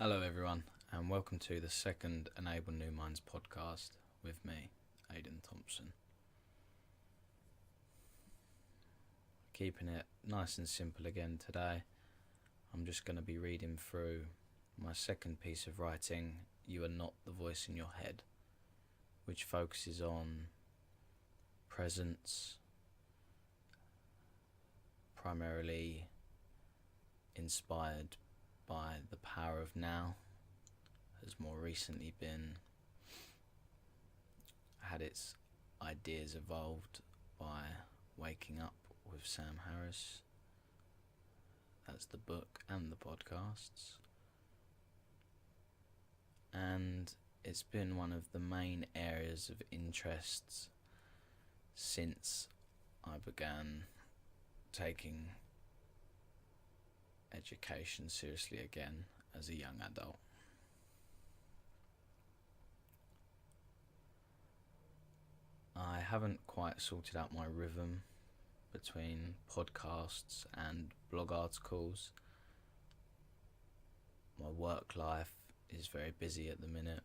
Hello, everyone, and welcome to the second Enable New Minds podcast with me, Aidan Thompson. Keeping it nice and simple again today. I'm just going to be reading through my second piece of writing, You Are Not the Voice in Your Head, which focuses on presence, primarily inspired by the power of now, has more recently been had its ideas evolved by Waking Up with Sam Harris. That's the book and the podcasts. And it's been one of the main areas of interest since I began taking education seriously again as a young adult. I haven't quite sorted out my rhythm between podcasts and blog articles. My work life is very busy at the minute,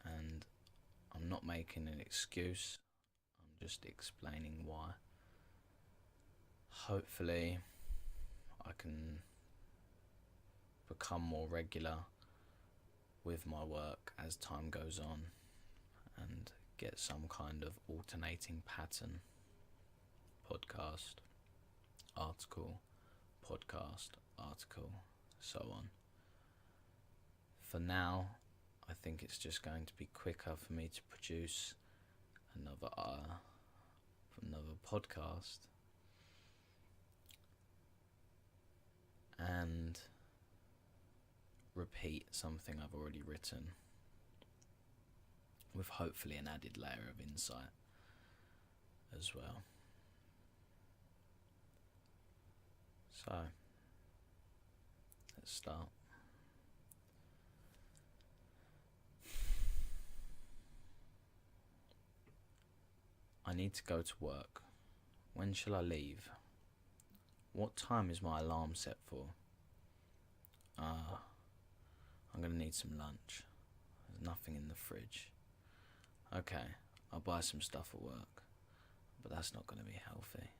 and I'm not making an excuse, I'm just explaining why. Hopefully I can become more regular with my work as time goes on and get some kind of alternating pattern. Podcast, article, podcast, article, so on. For now, I think it's just going to be quicker for me to produce another podcast and repeat something I've already written with hopefully an added layer of insight as well. So, let's start. I need to go to work. When shall I leave? What time is my alarm set for? I'm gonna need some lunch. There's nothing in the fridge. Okay, I'll buy some stuff at work, but that's not gonna be healthy,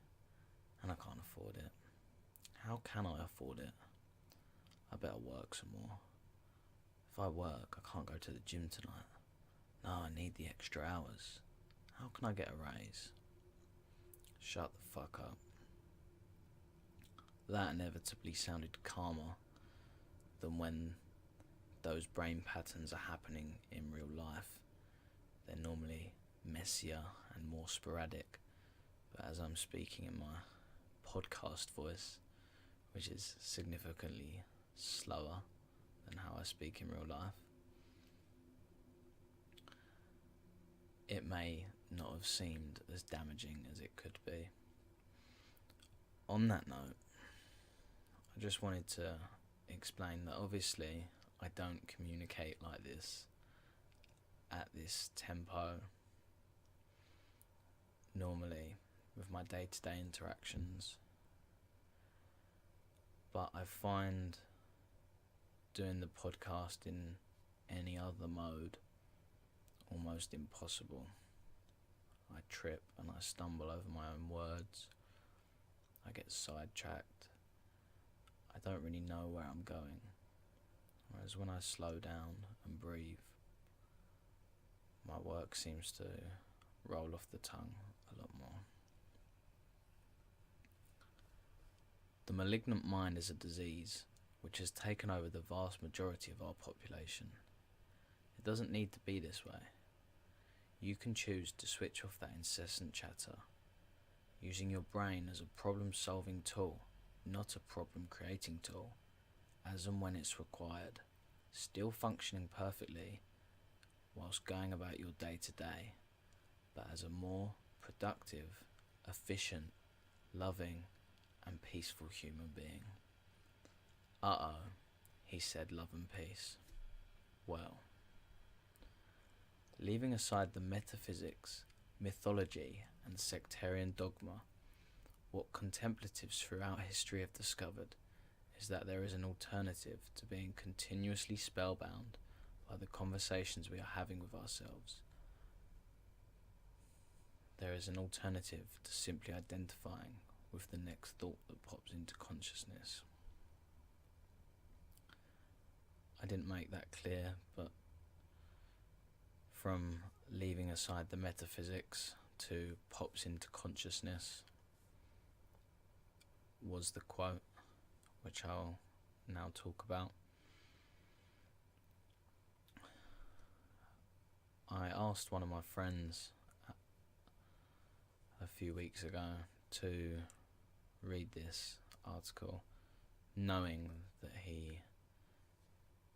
and I can't afford it. How can I afford it? I better work some more. If I work, I can't go to the gym tonight. No, I need the extra hours. How can I get a raise? Shut the fuck up. That inevitably sounded calmer than when those brain patterns are happening in real life. They're normally messier and more sporadic, but as I'm speaking in my podcast voice, which is significantly slower than how I speak in real life, it may not have seemed as damaging as it could be. On that note, I just wanted to explain that obviously I don't communicate like this at this tempo normally with my day-to-day interactions, but I find doing the podcast in any other mode almost impossible. I trip and I stumble over my own words. I get sidetracked. I don't really know where I'm going. Whereas when I slow down and breathe, my work seems to roll off the tongue a lot more. The malignant mind is a disease which has taken over the vast majority of our population. It doesn't need to be this way. You can choose to switch off that incessant chatter, using your brain as a problem-solving tool, not a problem-creating tool, as and when it's required, still functioning perfectly whilst going about your day-to-day, but as a more productive, efficient, loving, and peaceful human being. Uh-oh, he said, love and peace. Well, leaving aside the metaphysics, mythology, and sectarian dogma, what contemplatives throughout history have discovered is that there is an alternative to being continuously spellbound by the conversations we are having with ourselves. There is an alternative to simply identifying with the next thought that pops into consciousness. I didn't make that clear, but from leaving aside the metaphysics to pops into consciousness was the quote, which I'll now talk about. I asked one of my friends a few weeks ago to read this article, knowing that he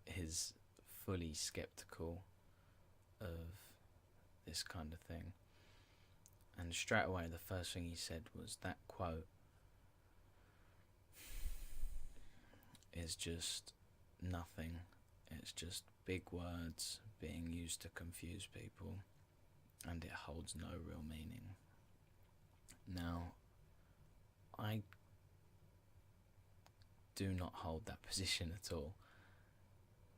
is fully skeptical of this kind of thing. And straight away the first thing he said was, that quote is just nothing. It's just big words being used to confuse people, and it holds no real meaning. Now, I do not hold that position at all,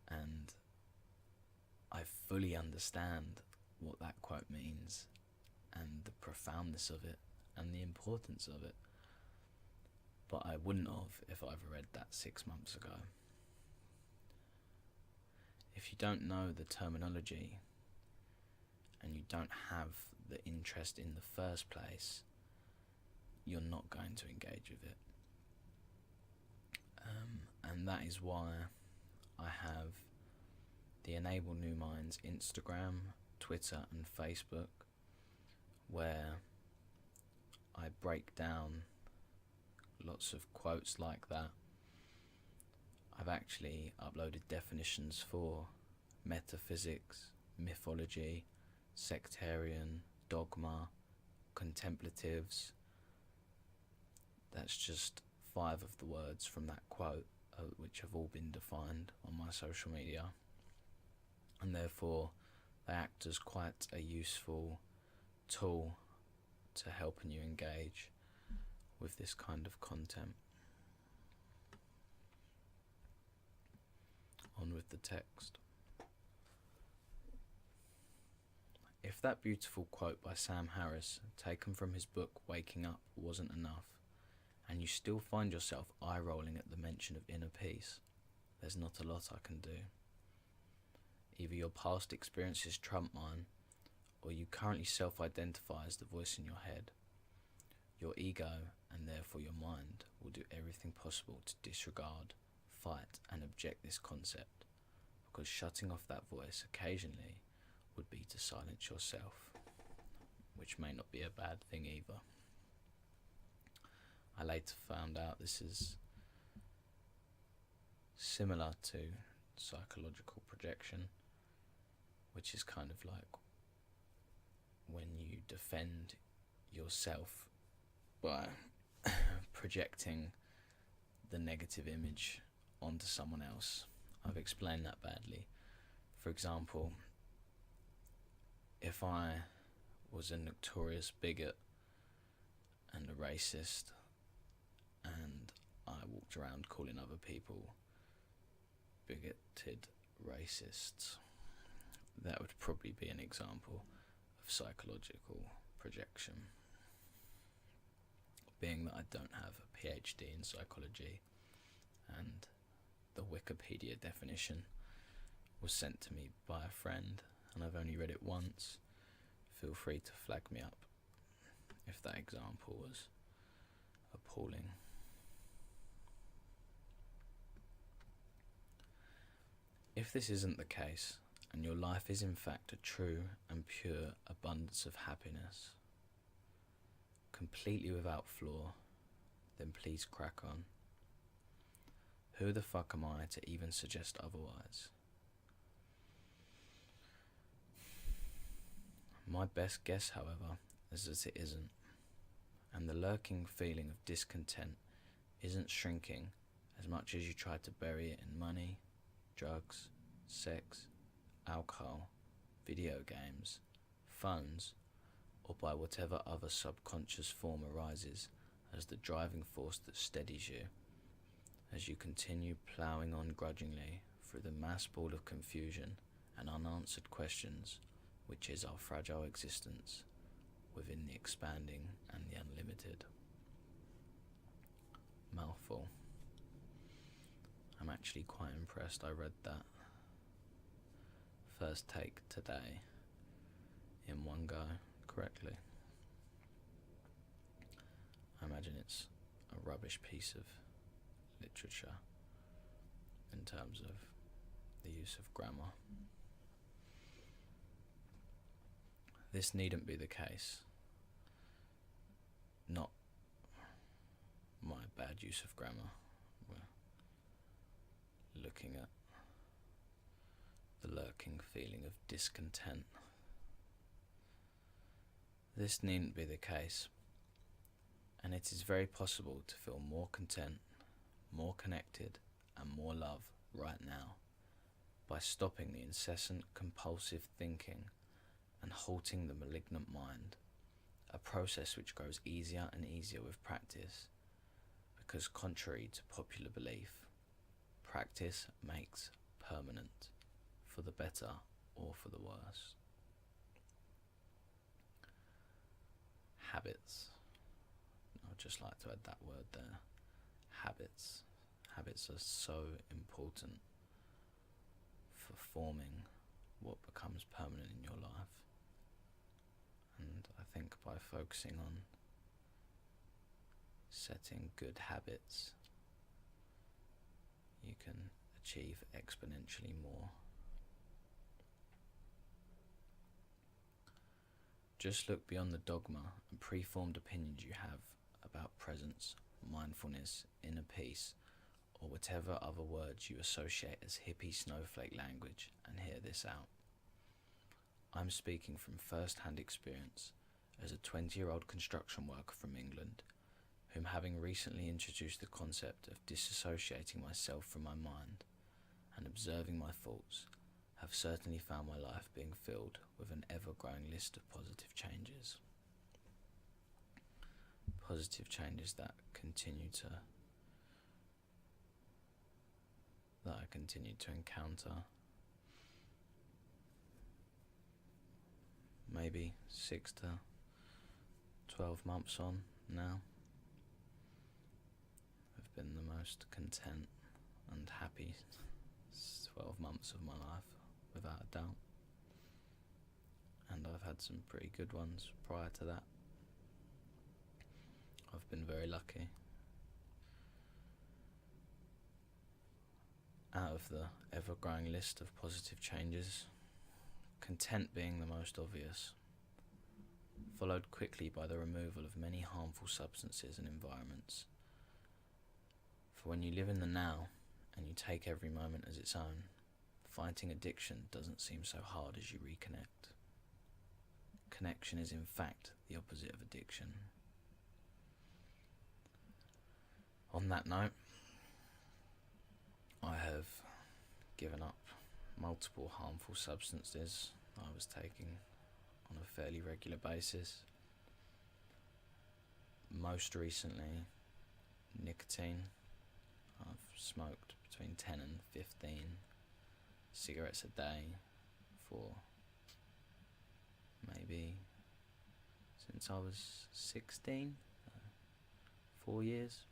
and I fully understand what that quote means and the profoundness of it and the importance of it, but I wouldn't have if I've read that 6 months ago. If you don't know the terminology and you don't have the interest in the first place, you're not going to engage with it. And that is why I have the Enable New Minds Instagram, Twitter and Facebook, where I break down lots of quotes like that. I've actually uploaded definitions for metaphysics, mythology, sectarian, dogma, contemplatives. That's just 5 of the words from that quote, which have all been defined on my social media, and therefore they act as quite a useful tool to helping you engage with this kind of content. On with the text. If that beautiful quote by Sam Harris, taken from his book Waking Up, wasn't enough, and you still find yourself eye-rolling at the mention of inner peace, there's not a lot I can do. Either your past experiences trump mine, or you currently self-identify as the voice in your head. Your ego, and therefore your mind, will do everything possible to disregard, fight and object this concept, because shutting off that voice occasionally would be to silence yourself, which may not be a bad thing either. I later found out this is similar to psychological projection, which is kind of like when you defend yourself by projecting the negative image onto someone else. I've explained that badly. For example, if I was a notorious bigot and a racist, and I walked around calling other people bigoted racists, that would probably be an example of psychological projection. Being that I don't have a PhD in psychology, and the Wikipedia definition was sent to me by a friend, and I've only read it once, feel free to flag me up if that example was appalling. If this isn't the case, and your life is in fact a true and pure abundance of happiness, completely without flaw, then please crack on. Who the fuck am I to even suggest otherwise? My best guess, however, is that it isn't, and the lurking feeling of discontent isn't shrinking as much as you try to bury it in money, drugs, sex, alcohol, video games, phones, or by whatever other subconscious form arises as the driving force that steadies you, as you continue ploughing on grudgingly through the mass ball of confusion and unanswered questions which is our fragile existence within the expanding and the unlimited. Mouthful. I'm actually quite impressed I read that first take today in one go correctly. I imagine it's a rubbish piece of literature in terms of the use of grammar. This needn't be the case. Not my bad use of grammar. We're looking at the lurking feeling of discontent. This needn't be the case, and it is very possible to feel more content, more connected, and more love right now by stopping the incessant compulsive thinking and halting the malignant mind, a process which grows easier and easier with practice, because contrary to popular belief, practice makes permanent, for the better or for the worse. Habits. I'd just like to add that word there. Habits. Habits are so important for forming what becomes permanent in your life. And I think by focusing on setting good habits, you can achieve exponentially more. Just look beyond the dogma and preformed opinions you have about presence, mindfulness, inner peace, or whatever other words you associate as hippie snowflake language, and hear this out. I'm speaking from first-hand experience as a 20-year-old construction worker from England, whom, having recently introduced the concept of disassociating myself from my mind and observing my thoughts, have certainly found my life being filled with an ever-growing list of positive changes. Positive changes that I continue to encounter. Maybe 6 to 12 months on now, I've been the most content and happy 12 months of my life, without a doubt. And I've had some pretty good ones prior to that. I've been very lucky. Out of the ever-growing list of positive changes, content being the most obvious, followed quickly by the removal of many harmful substances and environments. For when you live in the now, and you take every moment as its own, fighting addiction doesn't seem so hard as you reconnect. Connection is in fact the opposite of addiction. On that note, I have given up multiple harmful substances I was taking on a fairly regular basis. Most recently, nicotine. I've smoked between 10 and 15 cigarettes a day for maybe since I was 16, 4 years.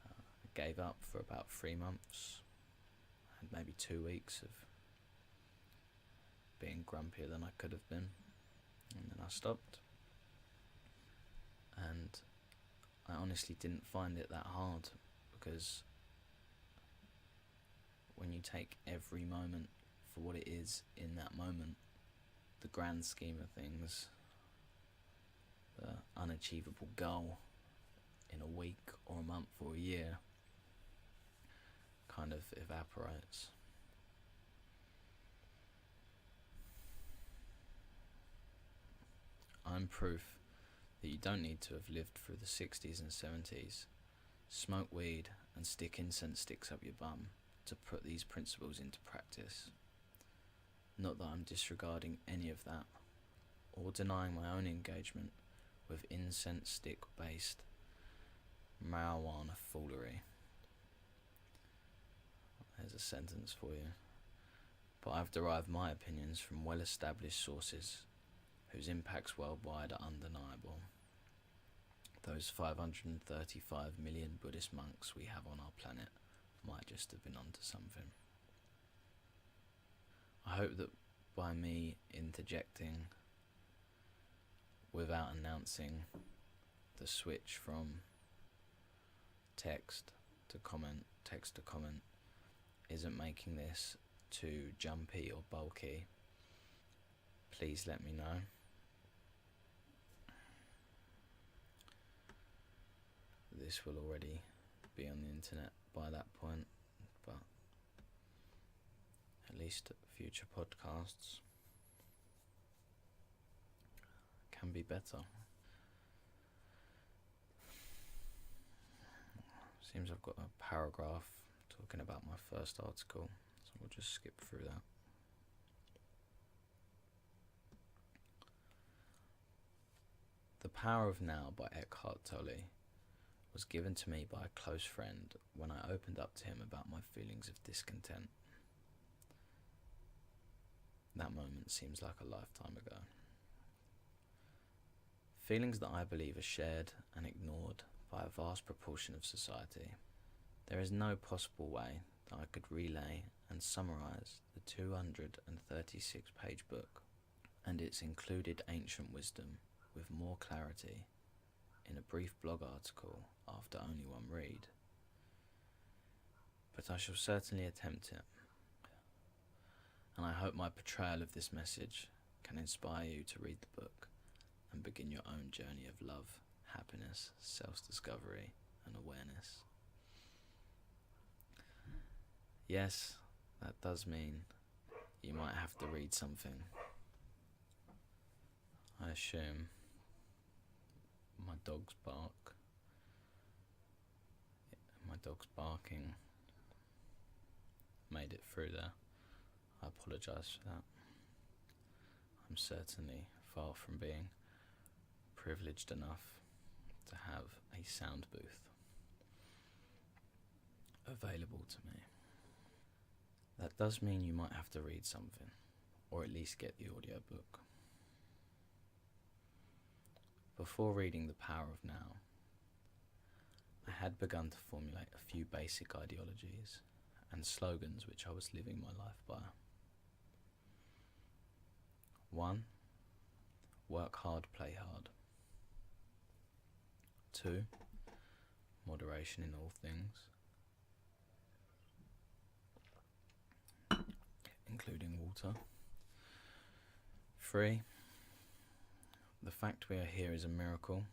I gave up for about 3 months. I had maybe 2 weeks of being grumpier than I could have been, and then I stopped. And I honestly didn't find it that hard, because when you take every moment for what it is in that moment, the grand scheme of things, the unachievable goal in a week or a month or a year kind of evaporates. I'm proof that you don't need to have lived through the 60s and 70s, smoke weed and stick incense sticks up your bum to put these principles into practice. Not that I'm disregarding any of that, or denying my own engagement with incense stick based marijuana foolery. a sentence for you, but I've derived my opinions from well-established sources whose impacts worldwide are undeniable. Those 535 million Buddhist monks we have on our planet might just have been onto something. I hope that by me interjecting without announcing the switch from text to comment isn't making this too jumpy or bulky. Please let me know. This will already be on the internet by that point, but at least future podcasts can be better. Seems I've got a paragraph talking about my first article, so we'll just skip through that. The Power of Now by Eckhart Tolle was given to me by a close friend when I opened up to him about my feelings of discontent. That moment seems like a lifetime ago. Feelings that I believe are shared and ignored by a vast proportion of society. There is no possible way that I could relay and summarise the 236-page book and its included ancient wisdom with more clarity in a brief blog article after only one read. But I shall certainly attempt it, and I hope my portrayal of this message can inspire you to read the book and begin your own journey of love, happiness, self-discovery and awareness. Yes, that does mean you might have to read something. I assume my dog's barking made it through there. I apologise for that. I'm certainly far from being privileged enough to have a sound booth available to me. That does mean you might have to read something, or at least get the audiobook. Before reading The Power of Now, I had begun to formulate a few basic ideologies and slogans which I was living my life by. 1. Work hard, play hard. 2. Moderation in all things, including water. 3. The fact we are here is a miracle,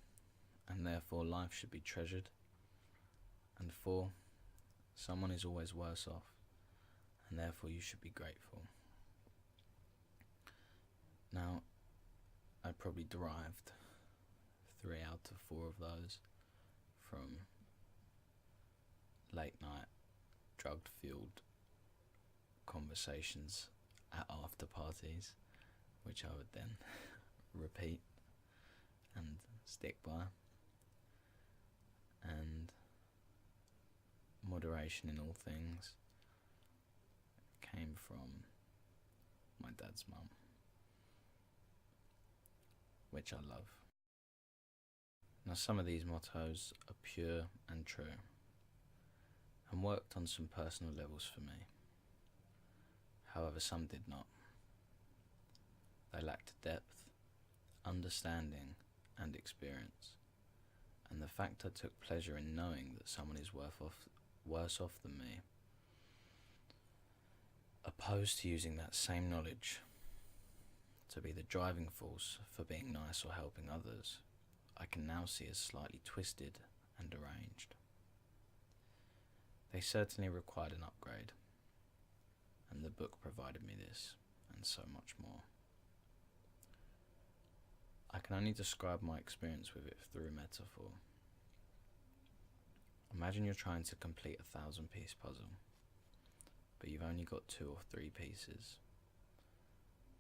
and therefore life should be treasured. And 4. Someone is always worse off, and therefore you should be grateful. Now, I probably derived 3 out of 4 of those from late night, drug-fueled conversations at after parties, which I would then repeat and stick by. And moderation in all things came from my dad's mum, which I love. Now, some of these mottos are pure and true, and worked on some personal levels for me. However, some did not. They lacked depth, understanding, and experience, and the fact I took pleasure in knowing that someone is worse off than me, opposed to using that same knowledge to be the driving force for being nice or helping others, I can now see as slightly twisted and deranged. They certainly required an upgrade, and the book provided me this, and so much more. I can only describe my experience with it through metaphor. Imagine you're trying to complete a 1,000-piece puzzle, but you've only got 2 or 3 pieces.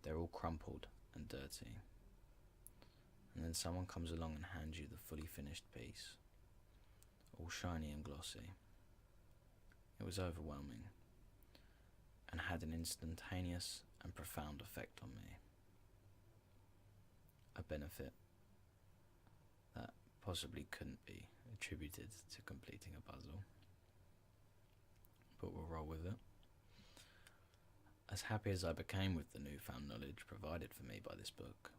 They're all crumpled and dirty, and then someone comes along and hands you the fully finished piece, all shiny and glossy. It was overwhelming. had an instantaneous and profound effect on me. A benefit that possibly couldn't be attributed to completing a puzzle, but we'll roll with it. As happy as I became with the newfound knowledge provided for me by this book,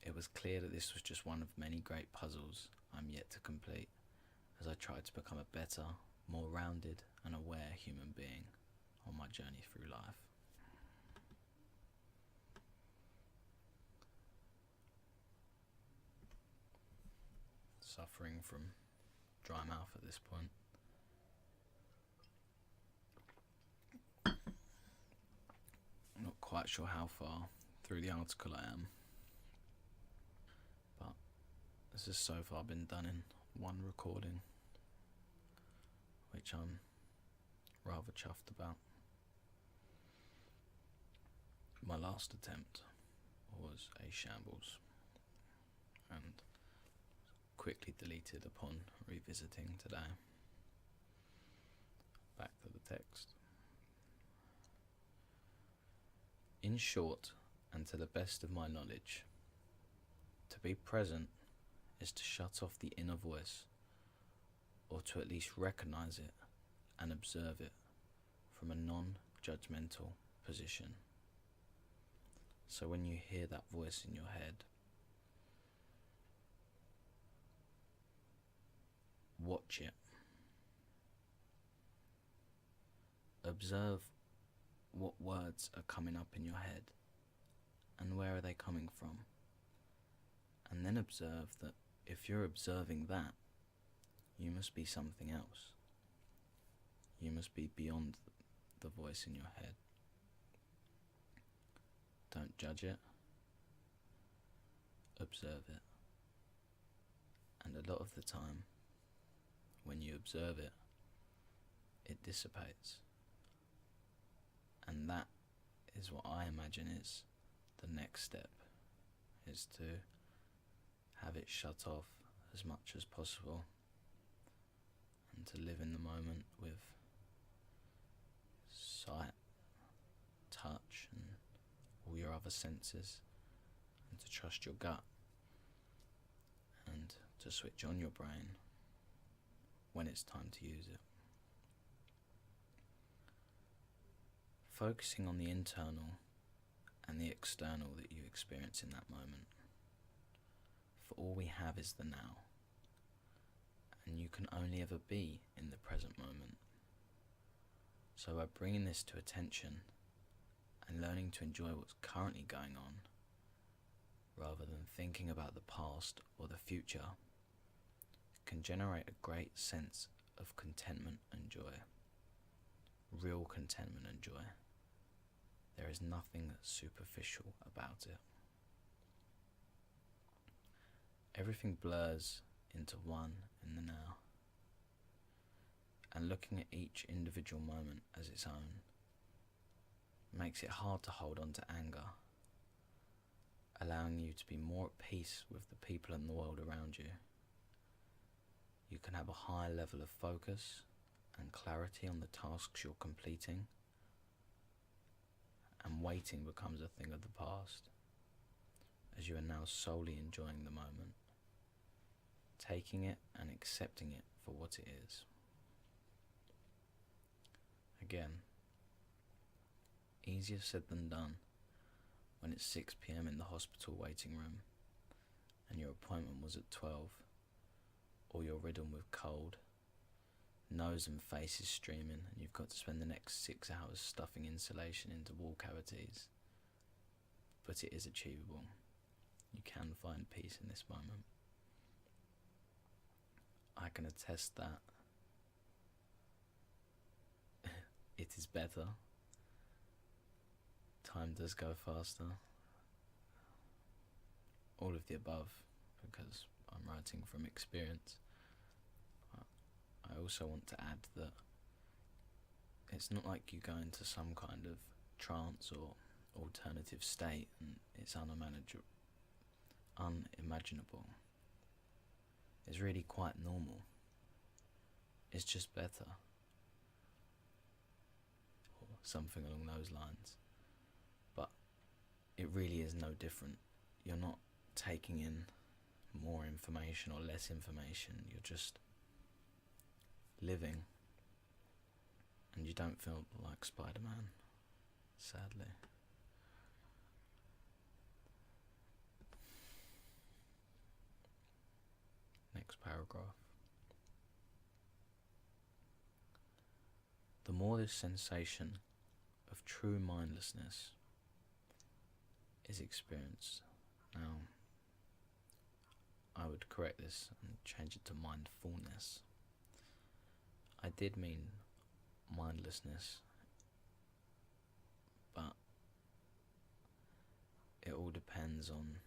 it was clear that this was just one of many great puzzles I'm yet to complete as I tried to become a better, more rounded and aware human being on my journey through life. Suffering from dry mouth at this point. I'm not quite sure how far through the article I am, but this has so far been done in one recording, which I'm rather chuffed about. My last attempt was a shambles and quickly deleted upon revisiting today. Back to the text. In short, and to the best of my knowledge, to be present is to shut off the inner voice, or to at least recognize it and observe it from a non-judgmental position. So when you hear that voice in your head, watch it. Observe what words are coming up in your head and where are they coming from. And then observe that if you're observing that, you must be something else. You must be beyond the voice in your head. Don't judge it. Observe it. And a lot of the time, when you observe it, it dissipates. And that is what I imagine is the next step, is to have it shut off as much as possible and to live in the moment with sight, touch and all your other senses, and to trust your gut and to switch on your brain when it's time to use it. Focusing on the internal and the external that you experience in that moment. For all we have is the now, and you can only ever be in the present moment. So by bringing this to attention and learning to enjoy what's currently going on, rather than thinking about the past or the future, can generate a great sense of contentment and joy. Real contentment and joy. There is nothing superficial about it. Everything blurs into one in the now, and looking at each individual moment as its own makes it hard to hold on to anger, allowing you to be more at peace with the people and the world around you. You can have a high level of focus and clarity on the tasks you're completing, and waiting becomes a thing of the past, as you are now solely enjoying the moment, taking it and accepting it for what it is. Again, easier said than done when it's 6 p.m. in the hospital waiting room and your appointment was at 12, or you're ridden with cold, nose and face is streaming, and you've got to spend the next 6 hours stuffing insulation into wall cavities. But it is achievable. You can find peace in this moment. I can attest that it is better. Time does go faster. All of the above, because I'm writing from experience. I also want to add that it's not like you go into some kind of trance or alternative state and it's unimaginable. It's really quite normal. It's just better. Or something along those lines. But it really is no different. You're not taking in more information or less information. You're just living. And you don't feel like Spider-Man, sadly. Next paragraph. The more this sensation of true mindlessness is experienced. Now, I would correct this and change it to mindfulness. I did mean mindlessness, but it all depends on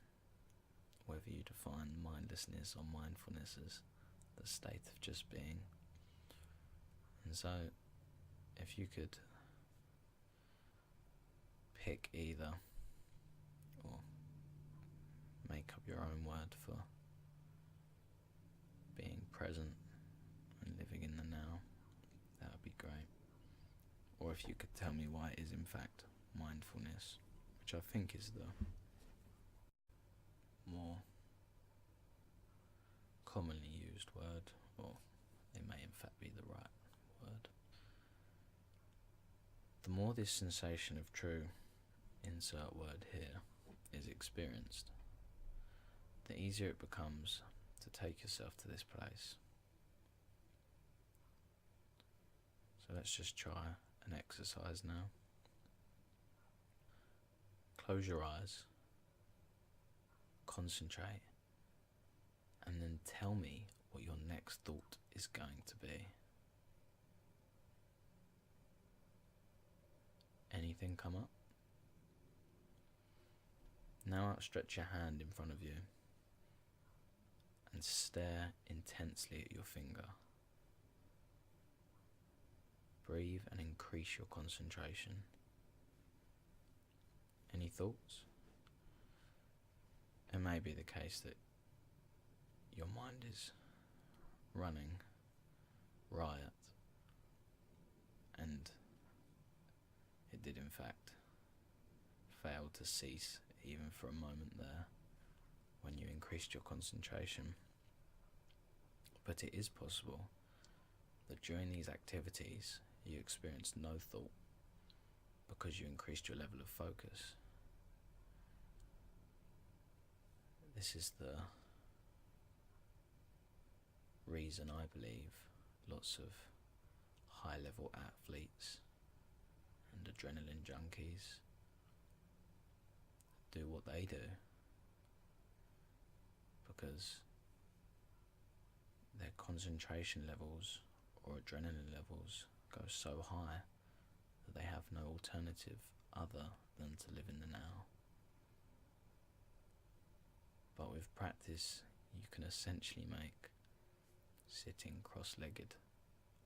whether you define mindlessness or mindfulness as the state of just being. And so, if you could pick either, or make up your own word for being present and living in the now, that would be great. Or if you could tell me why it is in fact mindfulness, which I think is the more commonly used word, or it may in fact be the right word. The more this sensation of true, insert word here, is experienced, the easier it becomes to take yourself to this place. So let's just try an exercise now. Close your eyes, concentrate, and then tell me what your next thought is going to be. Anything come up? Now outstretch your hand in front of you and stare intensely at your finger. Breathe and increase your concentration. Any thoughts? It may be the case that your mind is running riot, and it did in fact fail to cease even for a moment there when you increased your concentration. But it is possible that during these activities you experienced no thought because you increased your level of focus. This is the reason I believe lots of high-level athletes and adrenaline junkies do what they do, because their concentration levels or adrenaline levels go so high that they have no alternative other than to live in the now. But with practice, you can essentially make sitting cross-legged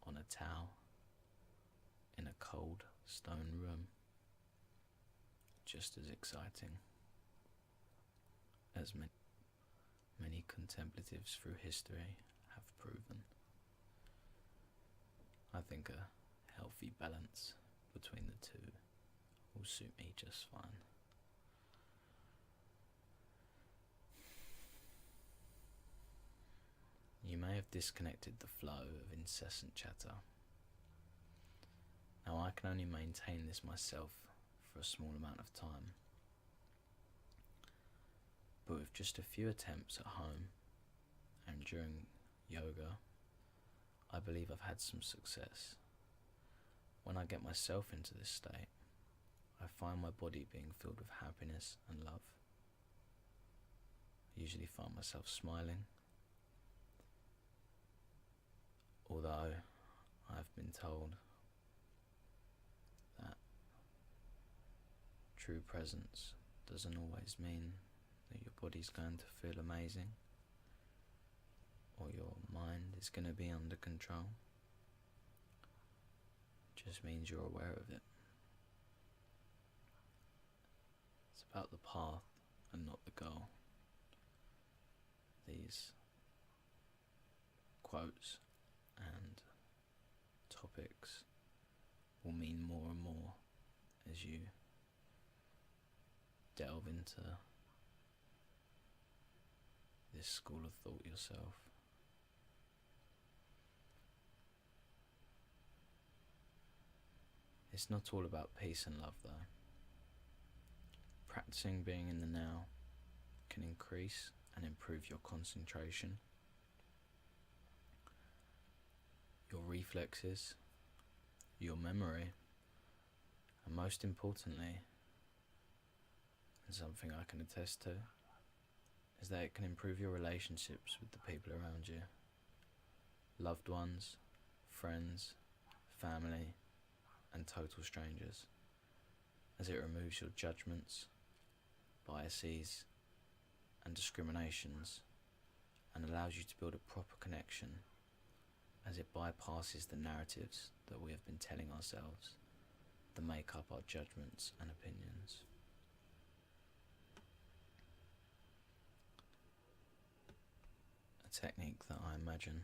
on a towel in a cold stone room just as exciting, as many contemplatives through history have proven. I think a healthy balance between the two will suit me just fine. You may have disconnected the flow of incessant chatter. Now I can only maintain this myself for a small amount of time, but with just a few attempts at home and during yoga, I believe I've had some success. When I get myself into this state, I find my body being filled with happiness and love. I usually find myself smiling, although I've been told that true presence doesn't always mean that your body's going to feel amazing or your mind is going to be under control. It just means you're aware of it. It's about the path and not the goal. These quotes and topics will mean more and more you delve into this school of thought yourself. It's not all about peace and love though. Practicing being in the now can increase and improve your concentration, your reflexes, your memory, and most importantly, and something I can attest to, is that it can improve your relationships with the people around you, loved ones, friends, family, and total strangers, as it removes your judgments, biases, and discriminations, and allows you to build a proper connection, as it bypasses the narratives that we have been telling ourselves that make up our judgments and opinions. A technique that I imagine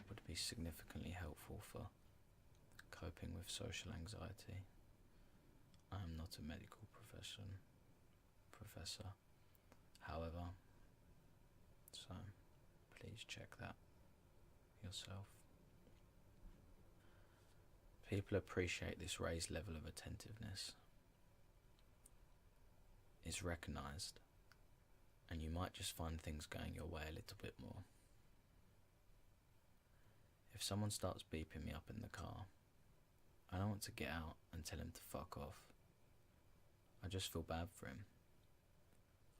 would be significantly helpful for coping with social anxiety. I am not a medical professor, however, so please check that yourself. People appreciate this raised level of attentiveness. It's recognised, and you might just find things going your way a little bit more. If someone starts beeping me up in the car, I don't want to get out and tell him to fuck off. I just feel bad for him.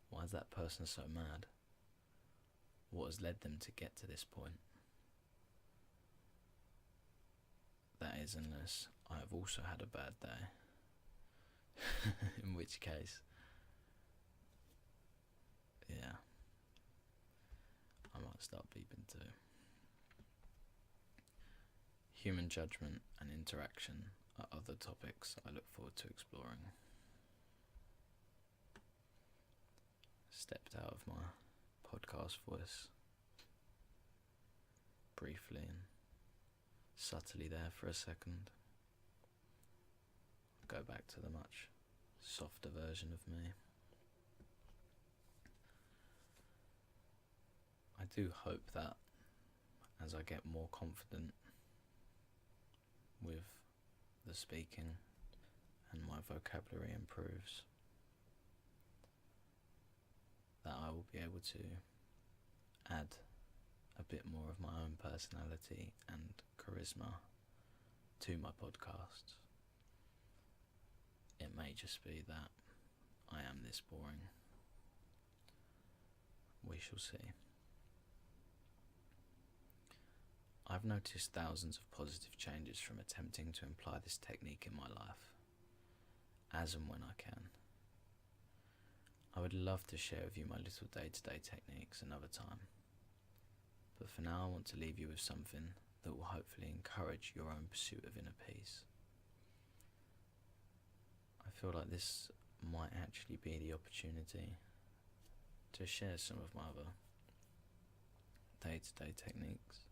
Why is that person so mad? What has led them to get to this point? That is, unless I have also had a bad day. In which case, yeah, I might start beeping too. Human judgment and interaction are other topics I look forward to exploring. Stepped out of my podcast voice briefly and subtly there for a second. Go back to the much softer version of me. I do hope that as I get more confident with the speaking and my vocabulary improves, that I will be able to add a bit more of my own personality and charisma to my podcasts. It may just be that I am this boring. We shall see. I've noticed thousands of positive changes from attempting to imply this technique in my life, as and when I can. I would love to share with you my little day-to-day techniques another time, but for now I want to leave you with something that will hopefully encourage your own pursuit of inner peace. I feel like this might actually be the opportunity to share some of my other day-to-day techniques.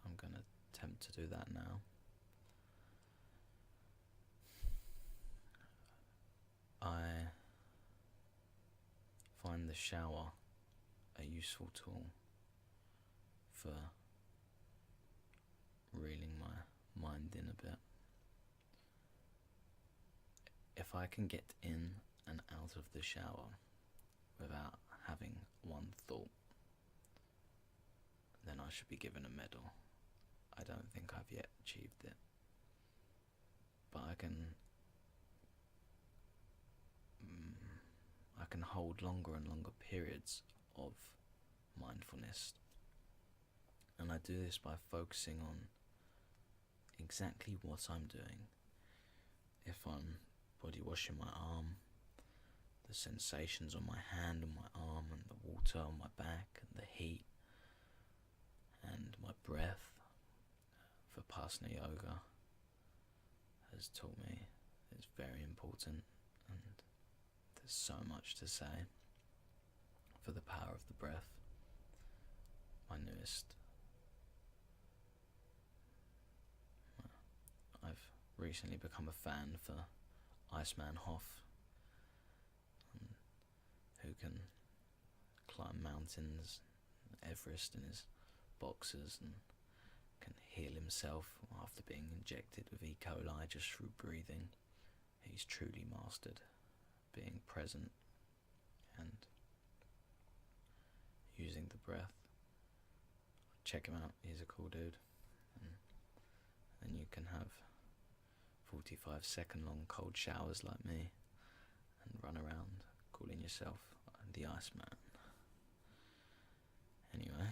I'm going to attempt to do that now. I find the shower a useful tool for reeling my mind in a bit. If I can get in and out of the shower without having one thought, then I should be given a medal. I don't think I've yet achieved it, but I can hold longer and longer periods of mindfulness, and I do this by focusing on exactly what I'm doing. If I'm body washing my arm, the sensations on my hand and my arm, and the water on my back, and the heat, and my breath. Vipassana yoga has taught me it's very important, and there's so much to say for the power of the breath. I've recently become a fan for Iceman Hoff, who can climb mountains, Everest in his boxers, and can heal himself after being injected with E. coli just through breathing. He's truly mastered being present and using the breath. Check him out, he's a cool dude. And you can have 45-second long cold showers like me and run around calling yourself the Iceman. Anyway,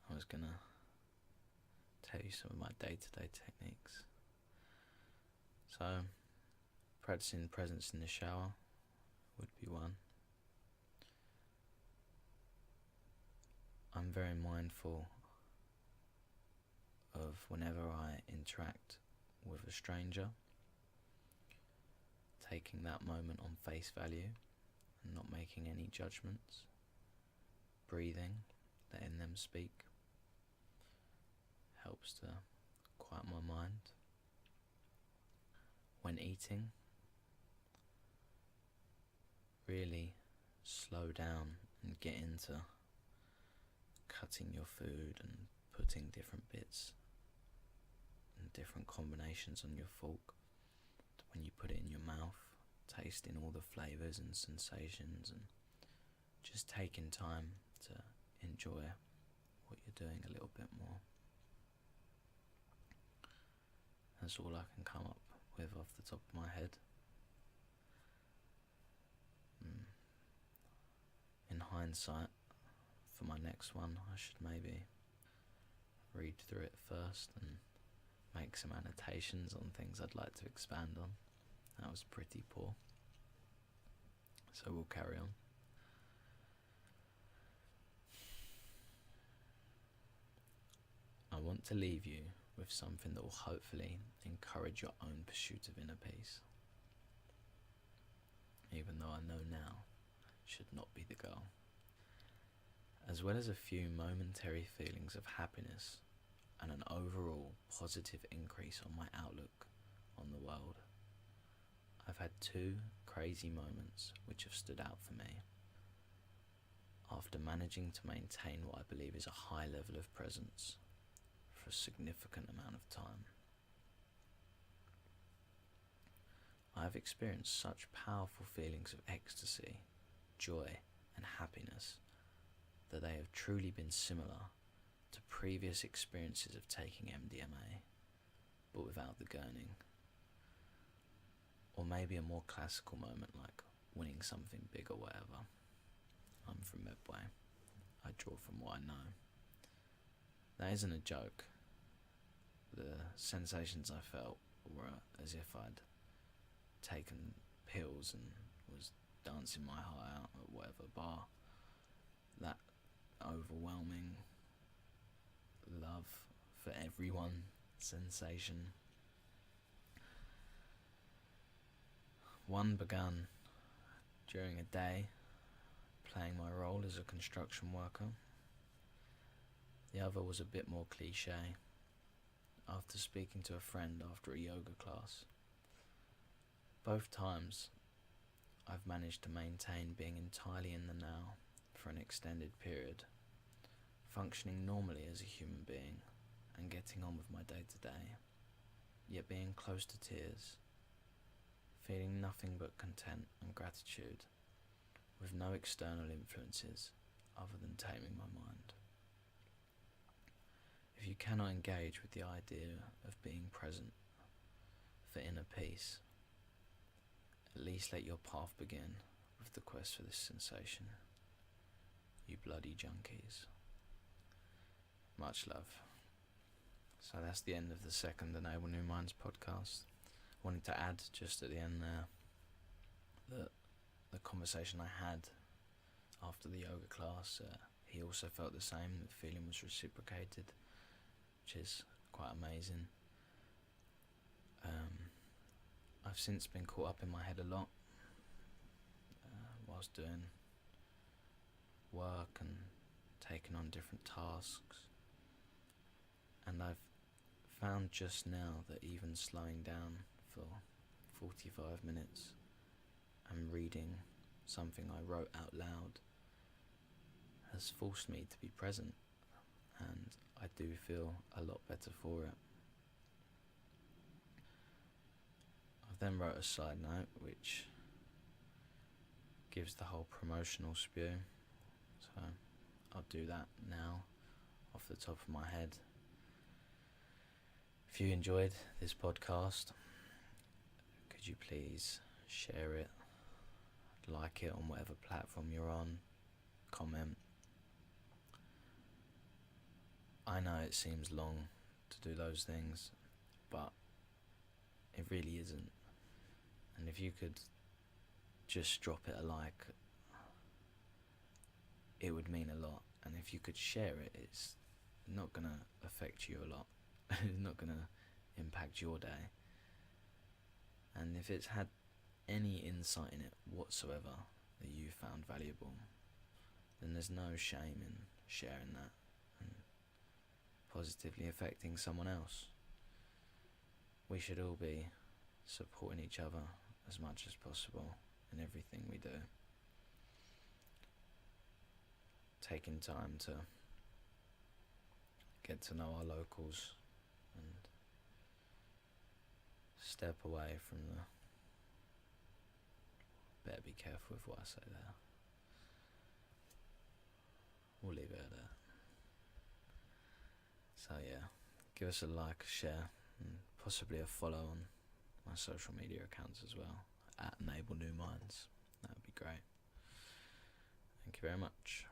I was gonna tell you some of my day-to-day techniques. So, practicing presence in the shower would be one. I'm very mindful of whenever I interact with a stranger, taking that moment on face value and not making any judgments, breathing, letting them speak, helps to quiet my mind. When eating, really slow down and get into cutting your food and putting different bits and different combinations on your fork. When you put it in your mouth, tasting all the flavours and sensations and just taking time to enjoy what you're doing a little bit more. That's all I can come up with off the top of my head. In hindsight, for my next one, I should maybe read through it first and make some annotations on things I'd like to expand on. That was pretty poor. So we'll carry on. I want to leave you with something that will hopefully encourage your own pursuit of inner peace. Even though I know now should not be the goal. As well as a few momentary feelings of happiness and an overall positive increase on my outlook on the world, I've had two crazy moments which have stood out for me after managing to maintain what I believe is a high level of presence for a significant amount of time. I have experienced such powerful feelings of ecstasy, joy and happiness that they have truly been similar to previous experiences of taking MDMA, but without the gurning. Or maybe a more classical moment like winning something big or whatever. I'm from Medway. I draw from what I know. That isn't a joke. The sensations I felt were as if I'd taken pills and was dancing my heart out at whatever bar. That overwhelming love for everyone sensation. One began during a day playing my role as a construction worker. The other was a bit more cliche after speaking to a friend after a yoga class. Both times I've managed to maintain being entirely in the now for an extended period, functioning normally as a human being and getting on with my day-to-day, yet being close to tears, feeling nothing but content and gratitude, with no external influences other than taming my mind. If you cannot engage with the idea of being present for inner peace, at least let your path begin with the quest for this sensation. You bloody junkies. Much love. So that's the end of the second Enable New Minds podcast. Wanted to add just at the end there that the conversation I had after the yoga class, he also felt the same. The feeling was reciprocated, which is quite amazing. I've since been caught up in my head a lot whilst doing work and taking on different tasks, and I've found just now that even slowing down for 45 minutes and reading something I wrote out loud has forced me to be present, and I do feel a lot better for it. I then wrote a side note which gives the whole promotional spew, so I'll do that now off the top of my head. If you enjoyed this podcast, could you please share it, like it on whatever platform you're on, comment. I know it seems long to do those things, but it really isn't. And if you could just drop it a like, it would mean a lot. And if you could share it, it's not going to affect you a lot. It's not going to impact your day. And if it's had any insight in it whatsoever that you found valuable, then there's no shame in sharing that and positively affecting someone else. We should all be supporting each other as much as possible in everything we do. Taking time to get to know our locals and step away from the... Better be careful with what I say there. We'll leave it at that. So yeah, give us a like, share, and possibly a follow on my social media accounts as well, @Enable New Minds. That would be great. Thank you very much.